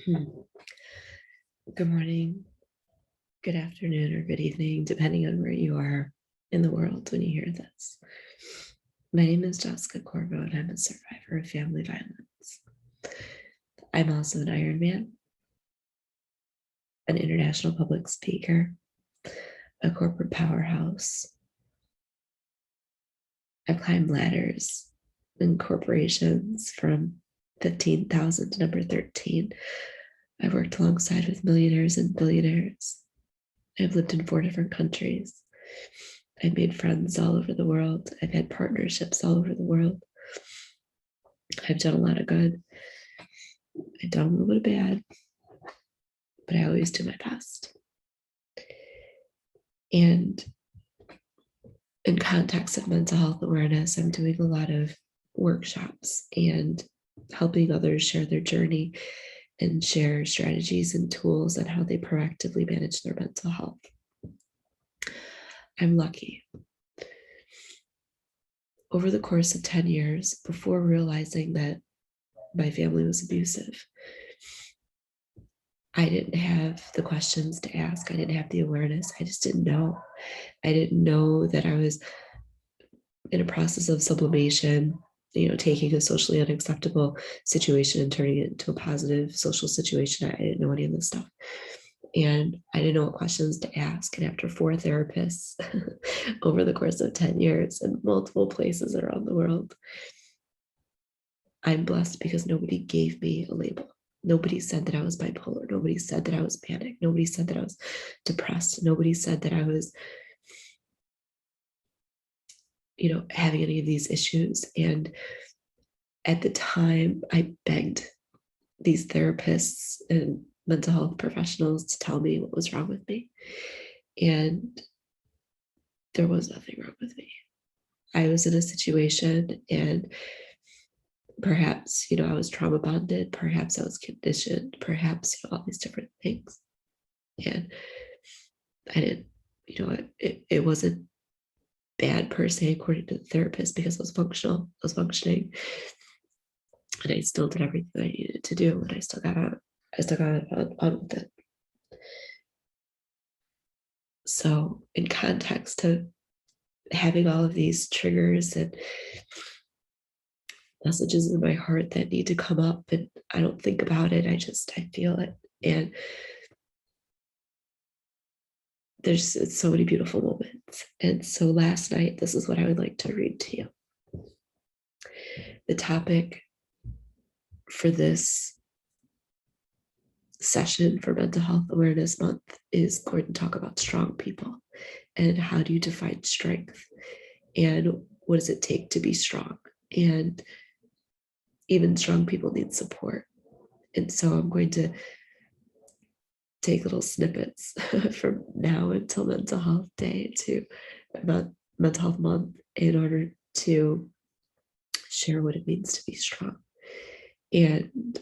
Hmm. Good morning, good afternoon, or good evening, depending on where you are in the world when you hear this. My name is Jessica Corvo, and I'm a survivor of family violence. I'm also an Ironman, an international public speaker, a corporate powerhouse. I've climbed ladders in corporations from 15,000 to number 13. I've worked alongside with millionaires and billionaires. I've lived in 4 different countries. I've made friends all over the world. I've had partnerships all over the world. I've done a lot of good. I've done a little bit of bad, but I always do my best. And in context of mental health awareness, I'm doing a lot of workshops and helping others share their journey and share strategies and tools on how they proactively manage their mental health. I'm lucky. Over the course of 10 years, before realizing that my family was abusive, I didn't have the questions to ask. I didn't have the awareness. I just didn't know. I didn't know that I was in a process of sublimation, taking a socially unacceptable situation and turning it into a positive social situation. I didn't know any of this stuff. And I didn't know what questions to ask. And after 4 therapists over the course of 10 years in multiple places around the world, I'm blessed because nobody gave me a label. Nobody said that I was bipolar. Nobody said that I was panic. Nobody said that I was depressed. Nobody said that I was, having any of these issues. And at the time, I begged these therapists and mental health professionals to tell me what was wrong with me. And there was nothing wrong with me. I was in a situation, and perhaps, I was trauma bonded, perhaps I was conditioned, perhaps, all these different things. And I didn't, it wasn't bad per se, according to the therapist, because I was functioning. And I still did everything I needed to do, and I still got on with it. So in context to having all of these triggers and messages in my heart that need to come up, and I don't think about it, I feel it. And there's so many beautiful moments. And so last night, this is what I would like to read to you. The topic for this session for Mental Health Awareness Month is going to talk about strong people and how do you define strength and what does it take to be strong. And even strong people need support. And so I'm going to take little snippets from now until Mental Health Day to Mental Health Month in order to share what it means to be strong and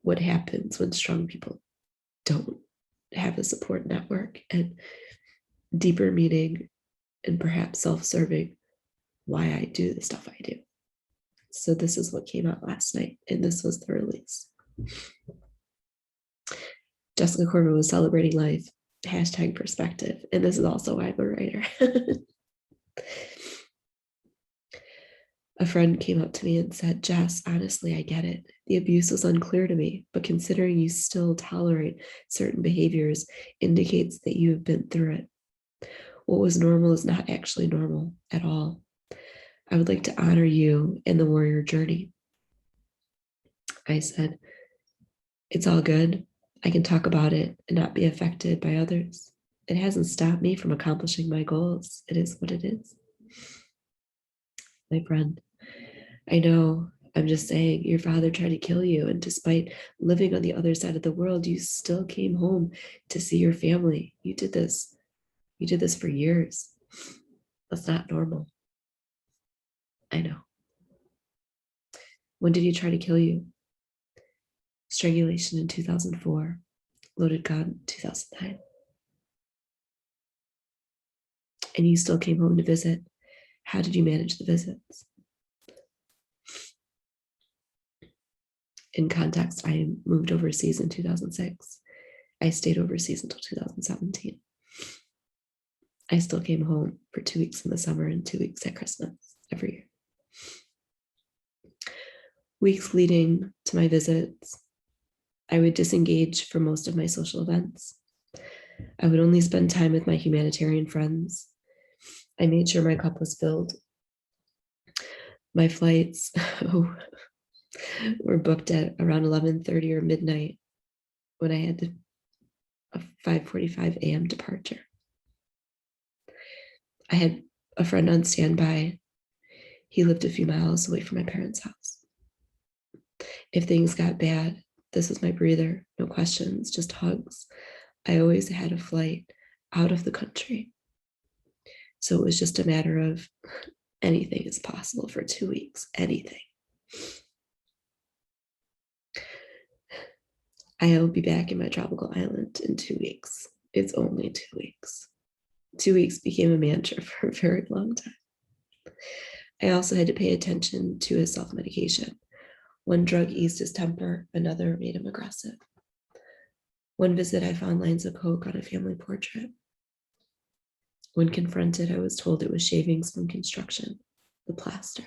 what happens when strong people don't have a support network, and deeper meaning and perhaps self-serving why I do the stuff I do. So this is what came out last night, and this was the release. Jessica Corvo was celebrating life, #perspective. And this is also why I'm a writer. A friend came up to me and said, Jess, honestly, I get it. The abuse was unclear to me, but considering you still tolerate certain behaviors indicates that you have been through it. What was normal is not actually normal at all. I would like to honor you in the warrior journey. I said, it's all good. I can talk about it and not be affected by others. It hasn't stopped me from accomplishing my goals. It is what it is. My friend, I know, I'm just saying, your father tried to kill you, and despite living on the other side of the world, you still came home to see your family. You did this for years. That's not normal. I know. When did he try to kill you? Strangulation in 2004, loaded gun 2009. And you still came home to visit. How did you manage the visits? In context, I moved overseas in 2006. I stayed overseas until 2017. I still came home for 2 weeks in the summer and 2 weeks at Christmas every year. Weeks leading to my visits, I would disengage from most of my social events. I would only spend time with my humanitarian friends. I made sure my cup was filled. My flights were booked at around 11:30 or midnight when I had a 5:45 a.m. departure. I had a friend on standby. He lived a few miles away from my parents' house. If things got bad, this was my breather. No questions, just hugs. I always had a flight out of the country. So it was just a matter of anything is possible for 2 weeks, anything. I'll be back in my tropical island in 2 weeks. It's only 2 weeks. 2 weeks became a mantra for a very long time. I also had to pay attention to his self-medication. One drug eased his temper, another made him aggressive. One visit, I found lines of coke on a family portrait. When confronted, I was told it was shavings from construction, the plaster.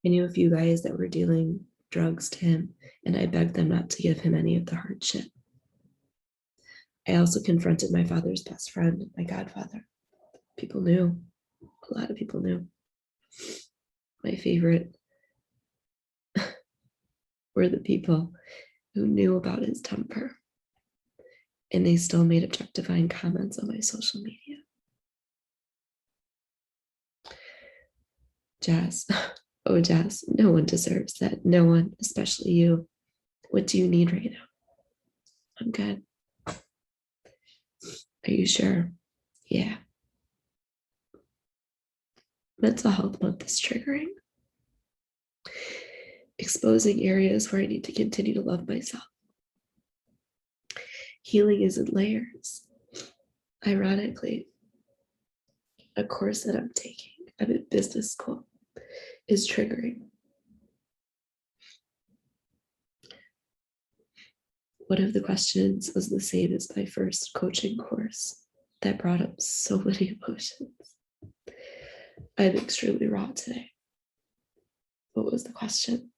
I knew a few guys that were dealing drugs to him, and I begged them not to give him any of the hard shit. I also confronted my father's best friend, my godfather. People knew. A lot of people knew. My favorite were the people who knew about his temper, and they still made objectifying comments on my social media. Jazz, oh Jazz, no one deserves that. No one, especially you. What do you need right now? I'm good. Are you sure? Yeah. Mental health month is triggering. Exposing areas where I need to continue to love myself. Healing is in layers. Ironically, a course that I'm taking, I'm in business school, is triggering. One of the questions was the same as my first coaching course that brought up so many emotions. I'm extremely raw today. What was the question?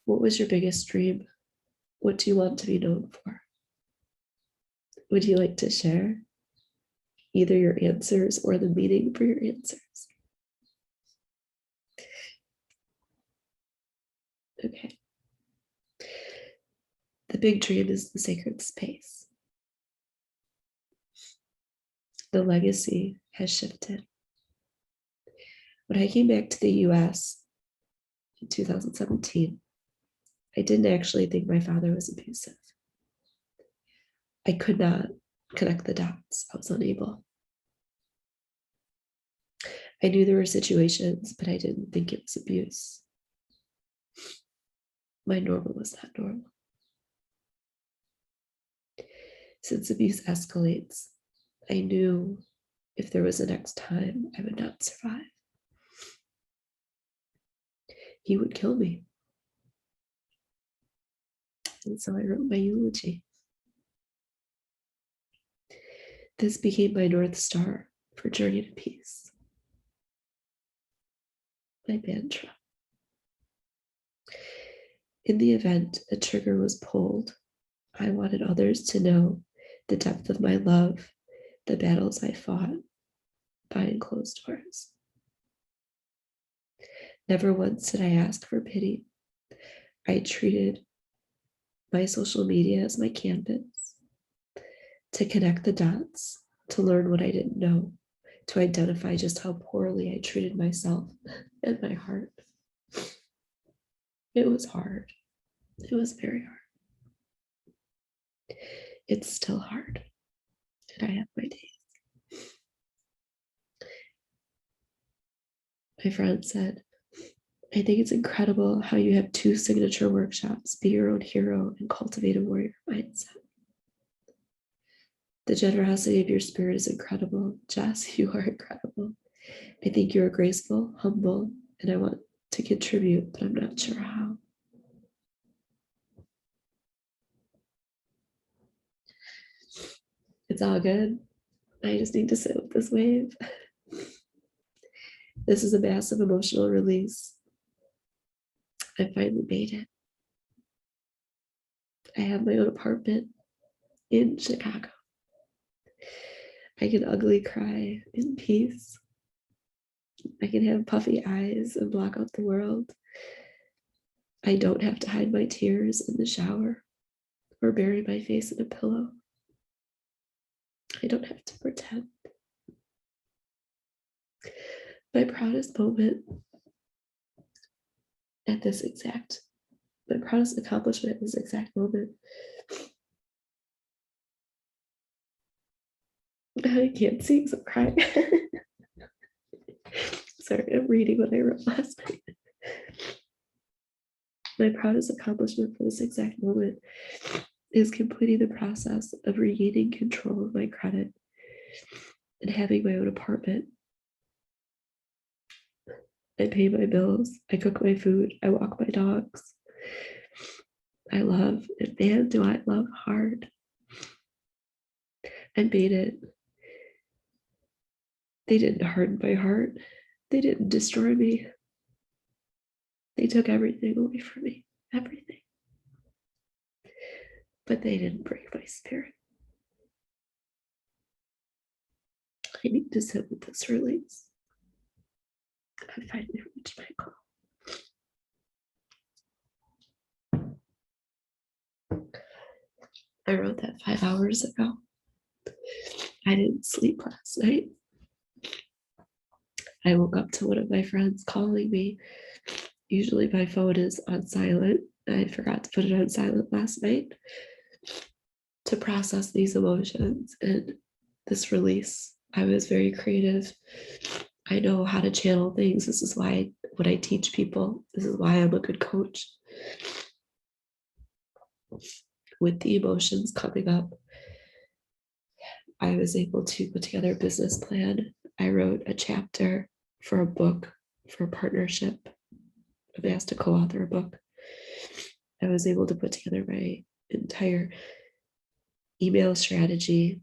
What was your biggest dream? What do you want to be known for? Would you like to share either your answers or the meaning for your answers? Okay. The big dream is the sacred space. The legacy has shifted. When I came back to the US in 2017, I didn't actually think my father was abusive. I could not connect the dots. I was unable. I knew there were situations, but I didn't think it was abuse. My normal was not normal. Since abuse escalates, I knew if there was a next time, I would not survive. He would kill me. And so I wrote my eulogy. This became my North Star for Journey to Peace. My mantra. In the event a trigger was pulled, I wanted others to know the depth of my love, the battles I fought behind closed doors. Never once did I ask for pity. I treated my social media as my canvas to connect the dots, to learn what I didn't know, to identify just how poorly I treated myself and my heart. It was hard. It was very hard. It's still hard, and I have my days. My friend said, I think it's incredible how you have 2 signature workshops, Be Your Own Hero and Cultivate a Warrior Mindset. The generosity of your spirit is incredible. Jess, you are incredible. I think you're graceful, humble, and I want to contribute, but I'm not sure how. It's all good. I just need to sit with this wave. This is a massive emotional release. I finally made it. I have my own apartment in Chicago. I can ugly cry in peace. I can have puffy eyes and block out the world. I don't have to hide my tears in the shower or bury my face in a pillow. I don't have to pretend. My proudest moment at this exact, my proudest accomplishment at this exact moment. I can't see because I'm crying. Sorry, I'm reading what I wrote last night. My proudest accomplishment for this exact moment is completing the process of regaining control of my credit and having my own apartment. I pay my bills. I cook my food. I walk my dogs. I love, and man, do I love hard. I made it. They didn't harden my heart. They didn't destroy me. They took everything away from me. Everything. But they didn't break my spirit. I need to sit with this release. I finally reached my goal. I wrote that 5 hours ago. I didn't sleep last night. I woke up to one of my friends calling me. Usually my phone is on silent. I forgot to put it on silent last night to process these emotions and this release. I was very creative. I know how to channel things. This is why when I teach people, this is why I'm a good coach. With the emotions coming up, I was able to put together a business plan. I wrote a chapter for a book, for a partnership. I've asked to co-author a book. I was able to put together my entire email strategy,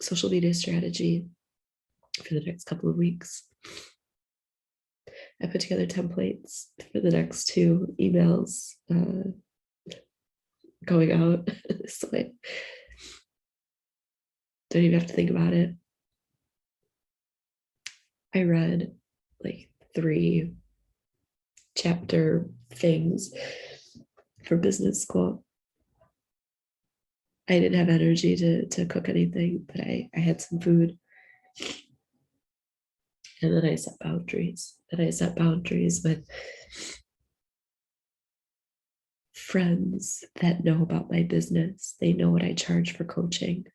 social media strategy for the next couple of weeks. I put together templates for the next 2 emails going out. So I don't even have to think about it. I read like 3 chapter things for business school. I didn't have energy to cook anything, but I had some food. And then I set boundaries. And I set boundaries with friends that know about my business. They know what I charge for coaching.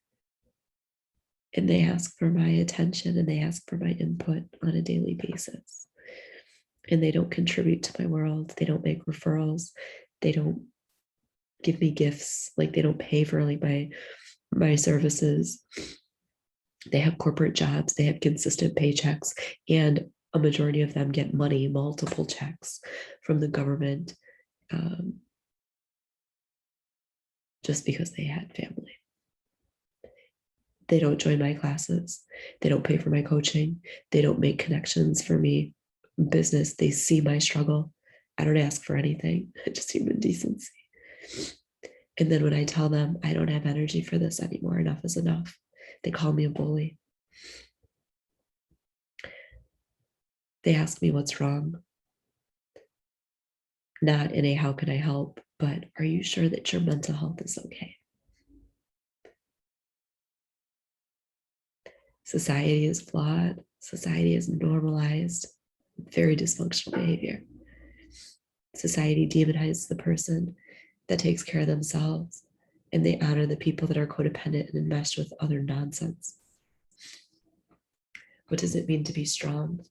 And they ask for my attention and they ask for my input on a daily basis. And they don't contribute to my world. They don't make referrals. They don't give me gifts. Like they don't pay for like my services. They have corporate jobs. They have consistent paychecks. And a majority of them get money, multiple checks from the government, just because they had family. They don't join my classes. They don't pay for my coaching. They don't make connections for me. Business, they see my struggle. I don't ask for anything, just human decency. And then when I tell them I don't have energy for this anymore, enough is enough, they call me a bully. They ask me what's wrong. Not in a how can I help, but are you sure that your mental health is okay? Society is flawed. Society is normalized very dysfunctional behavior. Society demonizes the person that takes care of themselves, and they honor the people that are codependent and enmeshed with other nonsense. What does it mean to be strong?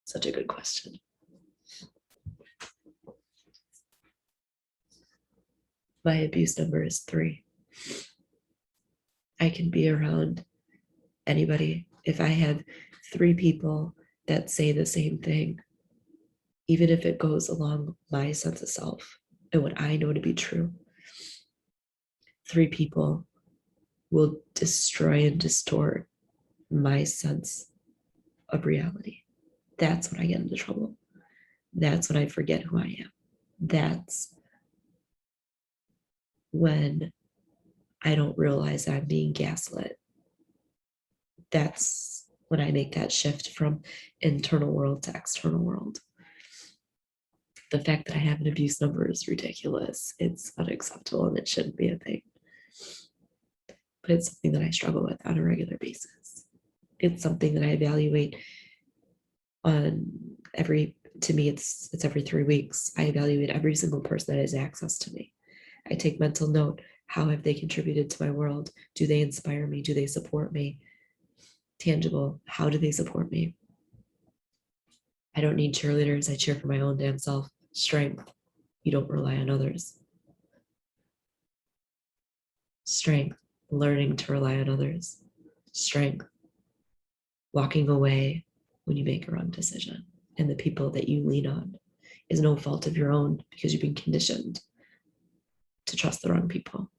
Such a good question. My abuse number is 3. can be around anybody. If I have 3 people that say the same thing, even if it goes along my sense of self and what I know to be true, 3 people will destroy and distort my sense of reality. That's when I get into trouble. That's when I forget who I am. That's when I don't realize I'm being gaslit. That's when I make that shift from internal world to external world. The fact that I have an abuse number is ridiculous. It's unacceptable and it shouldn't be a thing. But it's something that I struggle with on a regular basis. It's something that I evaluate on to me, it's every 3 weeks. I evaluate every single person that has access to me. I take mental note. How have they contributed to my world? Do they inspire me? Do they support me? Tangible. How do they support me? I don't need cheerleaders. I cheer for my own damn self. Strength. You don't rely on others. Strength. Learning to rely on others. Strength. Walking away when you make a wrong decision. And the people that you lean on is no fault of your own because you've been conditioned to trust the wrong people.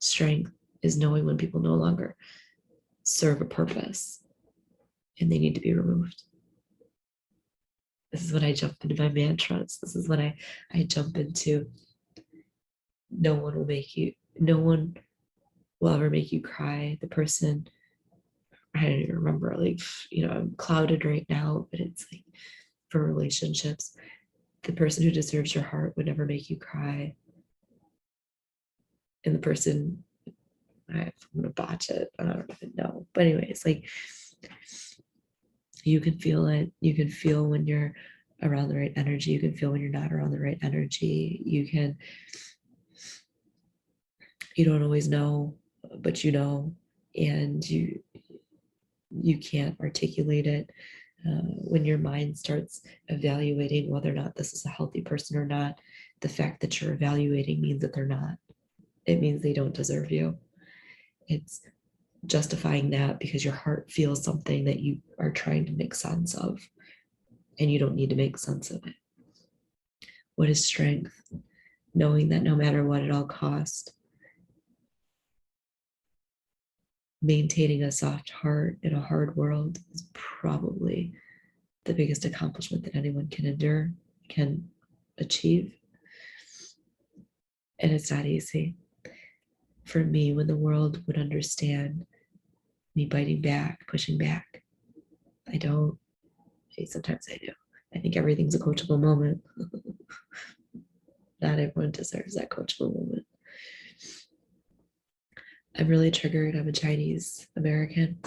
Strength is knowing when people no longer serve a purpose and they need to be removed. This is when I jump into my mantras. This is when I jump into no one will ever make you cry. The person, I don't even remember, like, I'm clouded right now, but it's like for relationships, the person who deserves your heart would never make you cry. And the person, I'm gonna botch it, I don't even know. But anyways, like, you can feel it. You can feel when you're around the right energy. You can feel when you're not around the right energy. You don't always know, but you know, and you can't articulate it. When your mind starts evaluating whether or not this is a healthy person or not, the fact that you're evaluating means that they're not. It means they don't deserve you. It's justifying that because your heart feels something that you are trying to make sense of, and you don't need to make sense of it. What is strength? Knowing that no matter what it all costs, maintaining a soft heart in a hard world is probably the biggest accomplishment that anyone can endure, can achieve. And it's not easy. For me, when the world would understand me biting back, pushing back, I don't. Sometimes I do. I think everything's a coachable moment. Not everyone deserves that coachable moment. I'm really triggered. I'm a Chinese American.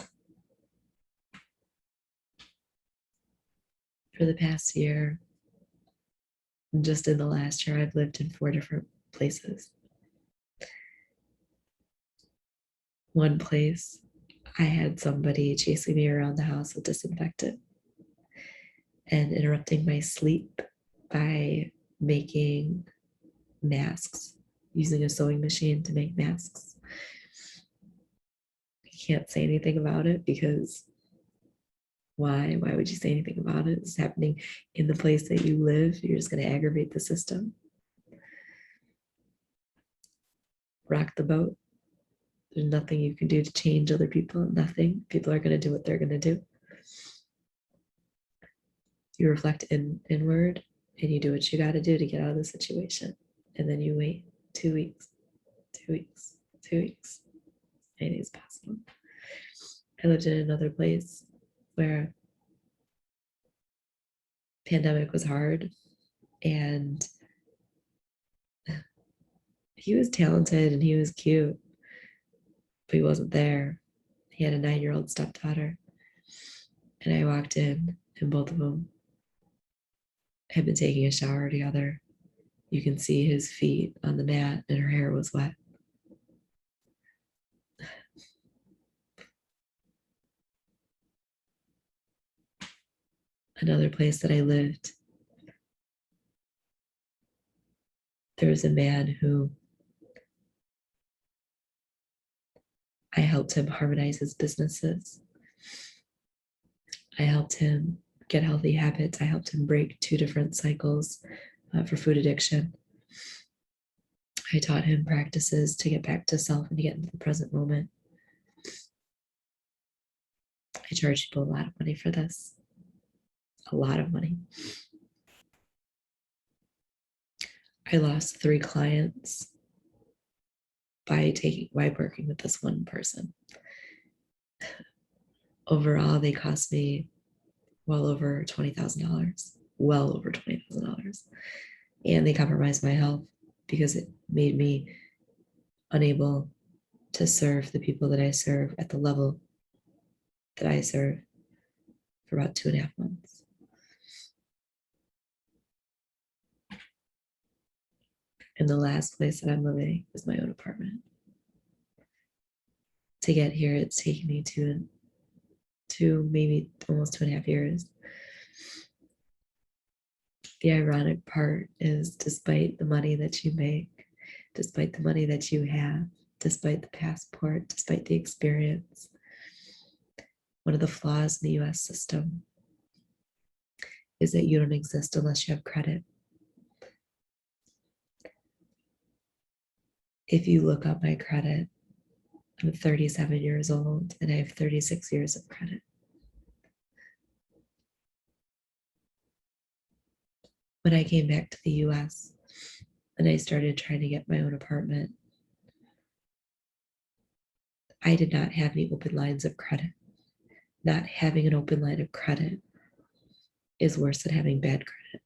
For the past year, just in the last year, I've lived in 4 different places. One place, I had somebody chasing me around the house with disinfectant and interrupting my sleep by making masks, using a sewing machine to make masks. I can't say anything about it because why would you say anything about it? It's happening in the place that you live. You're just going to aggravate the system. Rock the boat. There's nothing you can do to change other people. Nothing. People are going to do what they're going to do. You reflect inward and you do what you got to do to get out of the situation. And then you wait 2 weeks, 2 weeks, 2 weeks. Anything's possible. I lived in another place where pandemic was hard, and he was talented and he was cute, but he wasn't there. He had a 9-year-old stepdaughter, and I walked in and both of them had been taking a shower together. You can see his feet on the mat and her hair was wet. Another place that I lived, there was a man who I helped him harmonize his businesses. I helped him get healthy habits. I helped him break 2 different cycles for food addiction. I taught him practices to get back to self and to get into the present moment. I charge people a lot of money for this. A lot of money. I lost 3 clients by working with this one person. Overall, they cost me well over $20,000. Well over $20,000. And they compromised my health because it made me unable to serve the people that I serve at the level that I serve for about 2.5 months. And the last place that I'm living is my own apartment. To get here, it's taken me two, maybe almost 2.5 years. The ironic part is, despite the money that you make, despite the money that you have, despite the passport, despite the experience, one of the flaws in the US system is that you don't exist unless you have credit. If you look up my credit, I'm 37 years old and I have 36 years of credit. When I came back to the US and I started trying to get my own apartment, I did not have any open lines of credit. Not having an open line of credit is worse than having bad credit.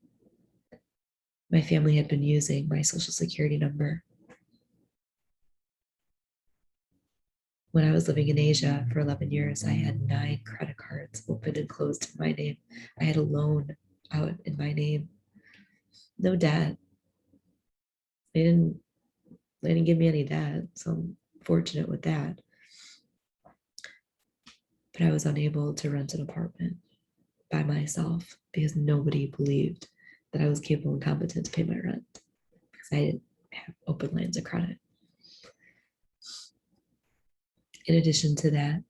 My family had been using my social security number. When I was living in Asia for 11 years, I had 9 credit cards open and closed in my name. I had a loan out in my name. No debt. They didn't give me any debt, so I'm fortunate with that. But I was unable to rent an apartment by myself because nobody believed that I was capable and competent to pay my rent because I didn't have open lines of credit. In addition to that,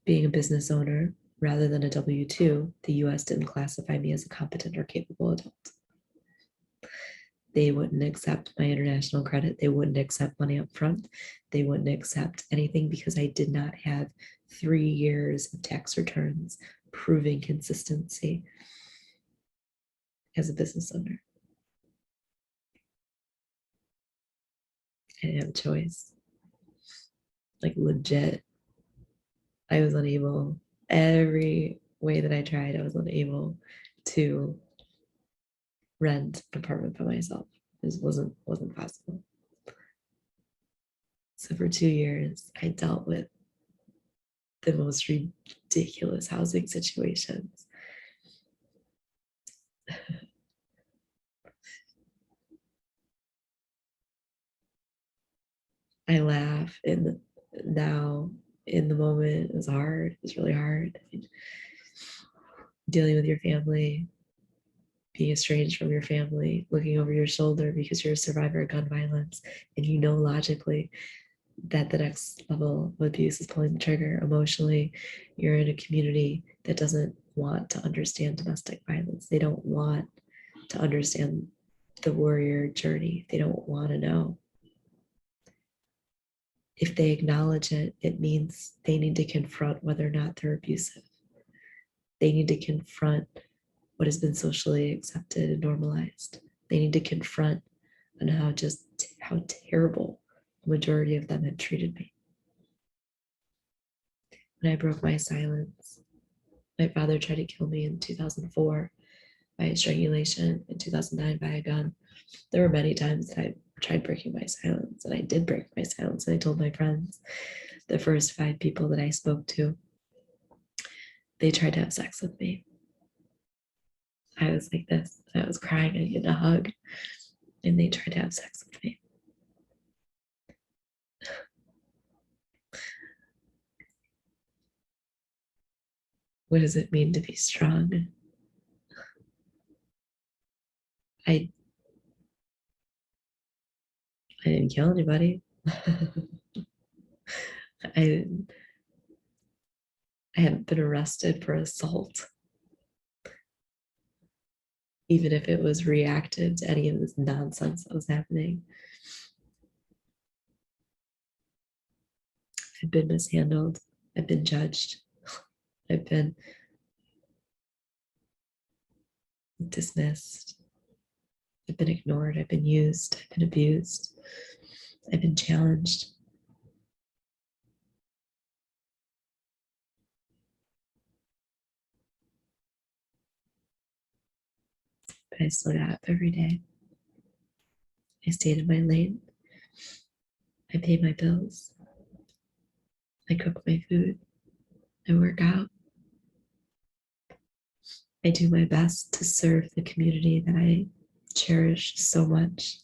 being a business owner rather than a W-2, the US didn't classify me as a competent or capable adult. They wouldn't accept my international credit. They wouldn't accept money up front. They wouldn't accept anything because I did not have 3 years of tax returns proving consistency as a business owner. I didn't have a choice. Like, legit. I was unable, every way that I tried, I was unable to rent an apartment by myself. This wasn't possible. So for 2 years, I dealt with the most ridiculous housing situations. I laugh, and now in the moment, it was hard. It was really hard. Dealing with your family, being estranged from your family, looking over your shoulder because you're a survivor of gun violence, and you know logically that the next level of abuse is pulling the trigger. Emotionally, you're in a community that doesn't want to understand domestic violence. They don't want to understand the warrior journey. They don't want to know. If they acknowledge it, it means they need to confront whether or not they're abusive. They need to confront what has been socially accepted and normalized. They need to confront on how terrible the majority of them have treated me. When I broke my silence, my father tried to kill me in 2004 by strangulation, in 2009 by a gun. There were many times that I tried breaking my silence, and I did break my silence, and I told my friends. The first 5 people that I spoke to, they tried to have sex with me. I was like this. I was crying. I needed a hug, and they tried to have sex with me. What does it mean to be strong? I didn't kill anybody. I haven't been arrested for assault, even if it was reactive to any of this nonsense that was happening. I've been mishandled. I've been judged. I've been dismissed. I've been ignored. I've been used. I've been abused. I've been challenged. But I still got up every day. I stayed in my lane. I pay my bills. I cook my food. I work out. I do my best to serve the community that I cherish so much.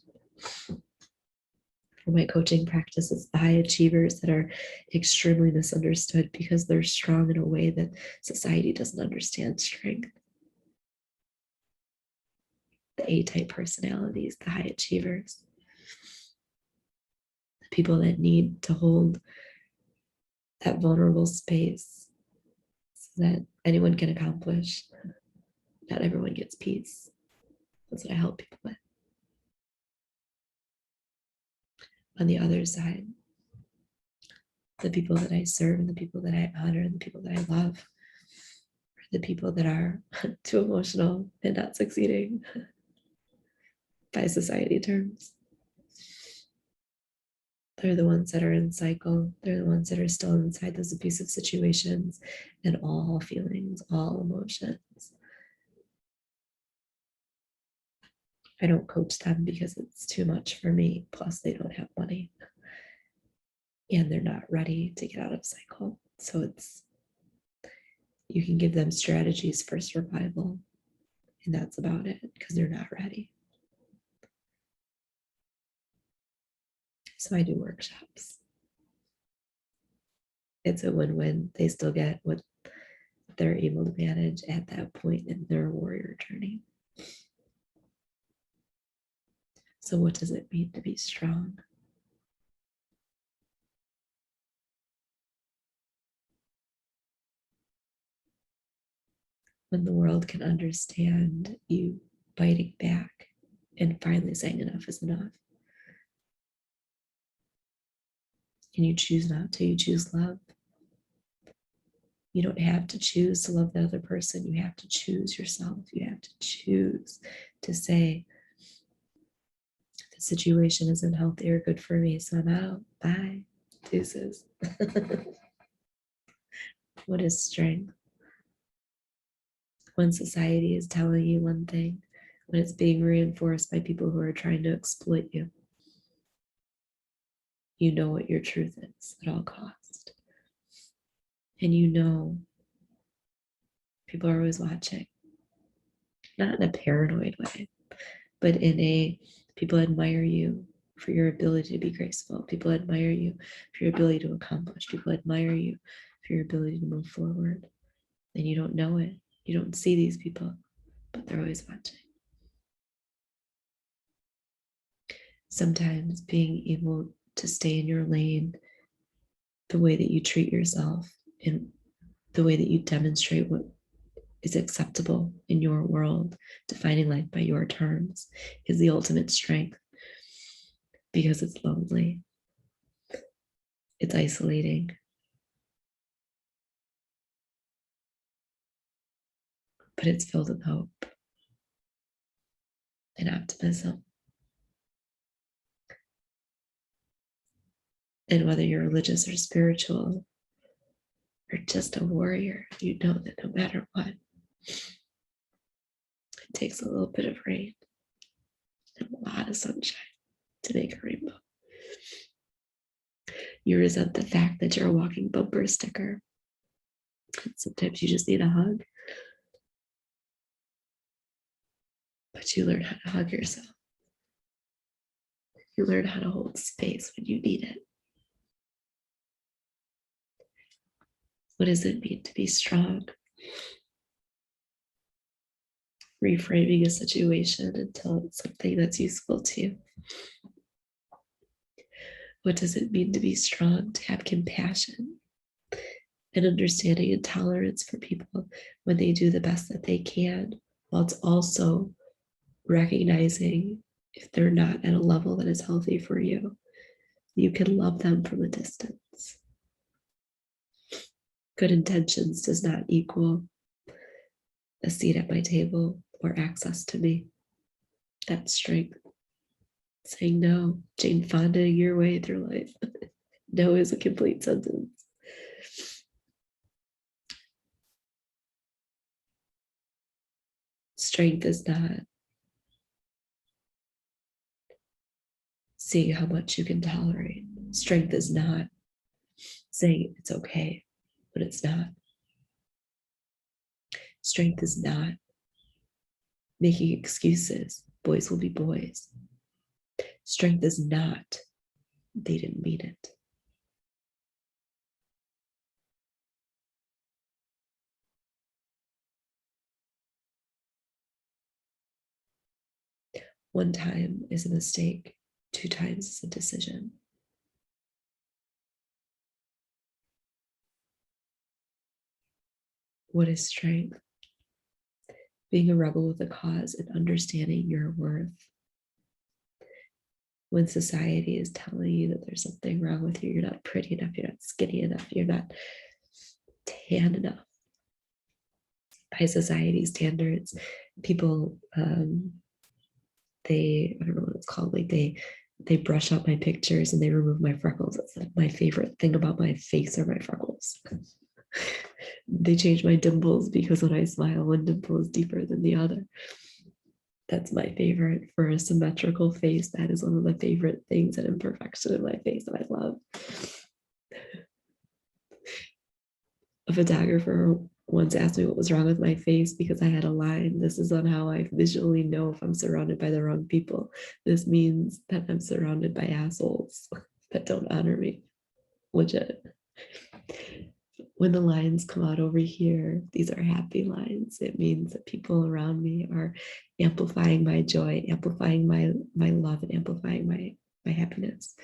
For my coaching practice, it's the high achievers that are extremely misunderstood because they're strong in a way that society doesn't understand strength. The A-type personalities, the high achievers, the people that need to hold that vulnerable space so that anyone can accomplish. Not everyone gets peace. That's what I help people with. On the other side, the people that I serve and the people that I honor and the people that I love are the people that are too emotional and not succeeding by society terms. They're the ones that are in cycle. They're the ones that are still inside those abusive situations and all feelings, all emotions. I don't coach them because it's too much for me. Plus, they don't have money and they're not ready to get out of cycle. So you can give them strategies for survival, and that's about it because they're not ready. So I do workshops. It's a win-win. They still get what they're able to manage at that point in their warrior journey. So what does it mean to be strong? When the world can understand you biting back and finally saying enough is enough. And you choose not to, you choose love. You don't have to choose to love the other person. You have to choose yourself. You have to choose to say, the situation isn't healthy or good for me, so I'm out. Bye. Deuces. What is strength? When society is telling you one thing, when it's being reinforced by people who are trying to exploit you, you know what your truth is at all cost. And you know people are always watching, not in a paranoid way, but in a people admire you for your ability to be graceful. People admire you for your ability to accomplish. People admire you for your ability to move forward. And you don't know it. You don't see these people, but they're always watching. Sometimes being able to stay in your lane, the way that you treat yourself, and the way that you demonstrate what is acceptable in your world, defining life by your terms, is the ultimate strength because it's lonely, it's isolating, but it's filled with hope and optimism. And whether you're religious or spiritual or just a warrior, you know that no matter what, it takes a little bit of rain and a lot of sunshine to make a rainbow. You resent the fact that you're a walking bumper sticker. And sometimes you just need a hug. But you learn how to hug yourself. You learn how to hold space when you need it. What does it mean to be strong? Reframing a situation until it's something that's useful to you. What does it mean to be strong, to have compassion and understanding and tolerance for people when they do the best that they can, while it's also recognizing if they're not at a level that is healthy for you, you can love them from a distance. Good intentions does not equal a seat at my table or access to me. That's strength. Saying no, Jane Fonda your way through life. No is a complete sentence. Strength is not seeing how much you can tolerate. Strength is not saying it's okay, but it's not. Strength is not making excuses. Boys will be boys. Strength is not, they didn't mean it. One time is a mistake, 2 times is a decision. What is strength? Being a rebel with a cause and understanding your worth. When society is telling you that there's something wrong with you, you're not pretty enough, you're not skinny enough, you're not tan enough. By society standards, people, I don't know what it's called, like they brush up my pictures and they remove my freckles. It's like my favorite thing about my face are my freckles. They change my dimples because when I smile, one dimple is deeper than the other. That's my favorite. For a symmetrical face, that is one of the favorite things, an imperfection in my face that I love. A photographer once asked me what was wrong with my face because I had a line. This is on how I visually know if I'm surrounded by the wrong people. This means that I'm surrounded by assholes that don't honor me. Legit. When the lines come out over here, these are happy lines. It means that people around me are amplifying my joy, amplifying my love, and amplifying my happiness.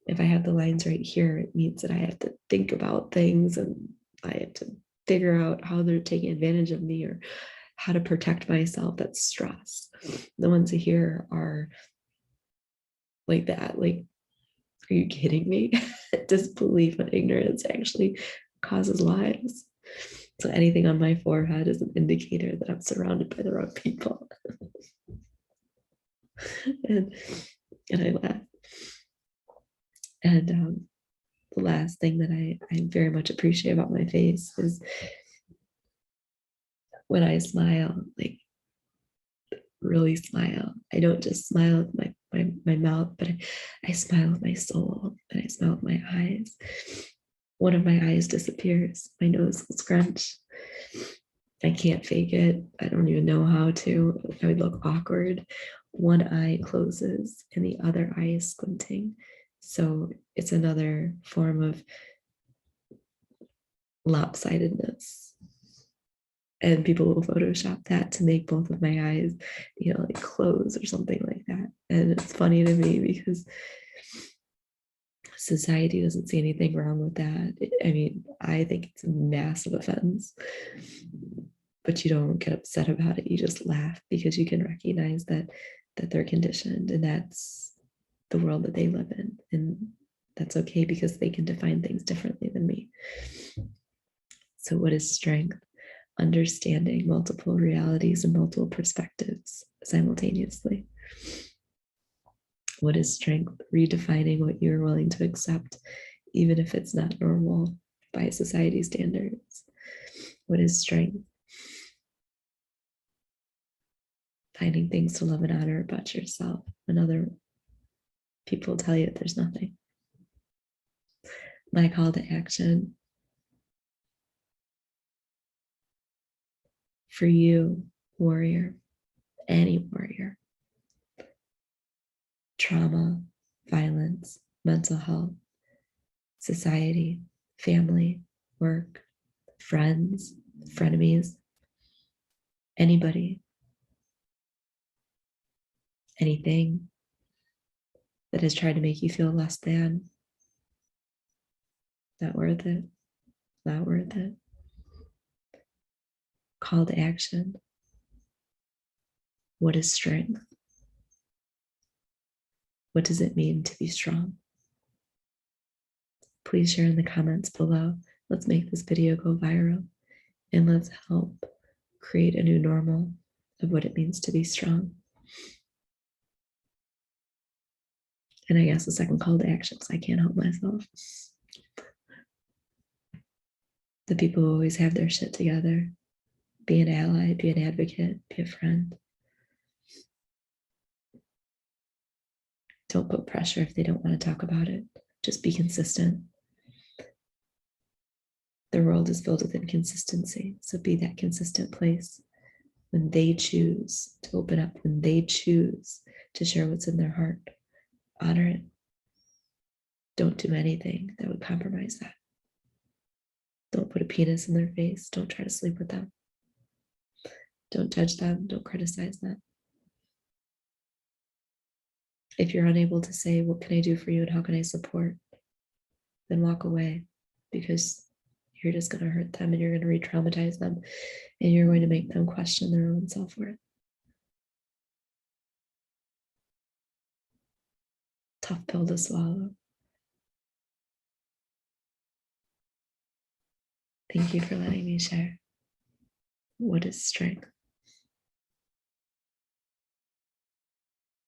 If I have the lines right here, it means that I have to think about things and I have to figure out how they're taking advantage of me or how to protect myself. That's stress. The ones here are like that. Like, are you kidding me? Disbelief and ignorance actually causes lives. So anything on my forehead is an indicator that I'm surrounded by the wrong people. and I laugh. And the last thing that I very much appreciate about my face is when I smile, like really smile. I don't just smile with my mouth, but I smile with my soul and I smile with my eyes. One of my eyes disappears. My nose will scrunch. I can't fake it. I don't even know how to. I would look awkward. One eye closes and the other eye is squinting. So it's another form of lopsidedness. And people will Photoshop that to make both of my eyes, like close or something like that. And it's funny to me because society doesn't see anything wrong with that. I mean, I think it's a massive offense, but you don't get upset about it. You just laugh because you can recognize that they're conditioned and that's the world that they live in. And that's okay because they can define things differently than me. So what is strength? Understanding multiple realities and multiple perspectives simultaneously. What is strength? Redefining what you're willing to accept, even if it's not normal by society standards. What is strength? Finding things to love and honor about yourself when other people tell you that there's nothing. My call to action for you, warrior, any warrior. Trauma, violence, mental health, society, family, work, friends, frenemies, anybody, anything that has tried to make you feel less than. Not worth it. Not worth it. Call to action. What is strength? What does it mean to be strong? Please share in the comments below. Let's make this video go viral, and let's help create a new normal of what it means to be strong. And I guess the second call to action, because I can't help myself. The people who always have their shit together. Be an ally, be an advocate, be a friend. Don't put pressure if they don't want to talk about it. Just be consistent. The world is filled with inconsistency, so be that consistent place. When they choose to open up, when they choose to share what's in their heart, honor it. Don't do anything that would compromise that. Don't put a penis in their face. Don't try to sleep with them. Don't judge them. Don't criticize them. If you're unable to say, what can I do for you and how can I support? Then walk away, because you're just going to hurt them and you're going to re-traumatize them and you're going to make them question their own self-worth. Tough pill to swallow. Thank you for letting me share. What is strength?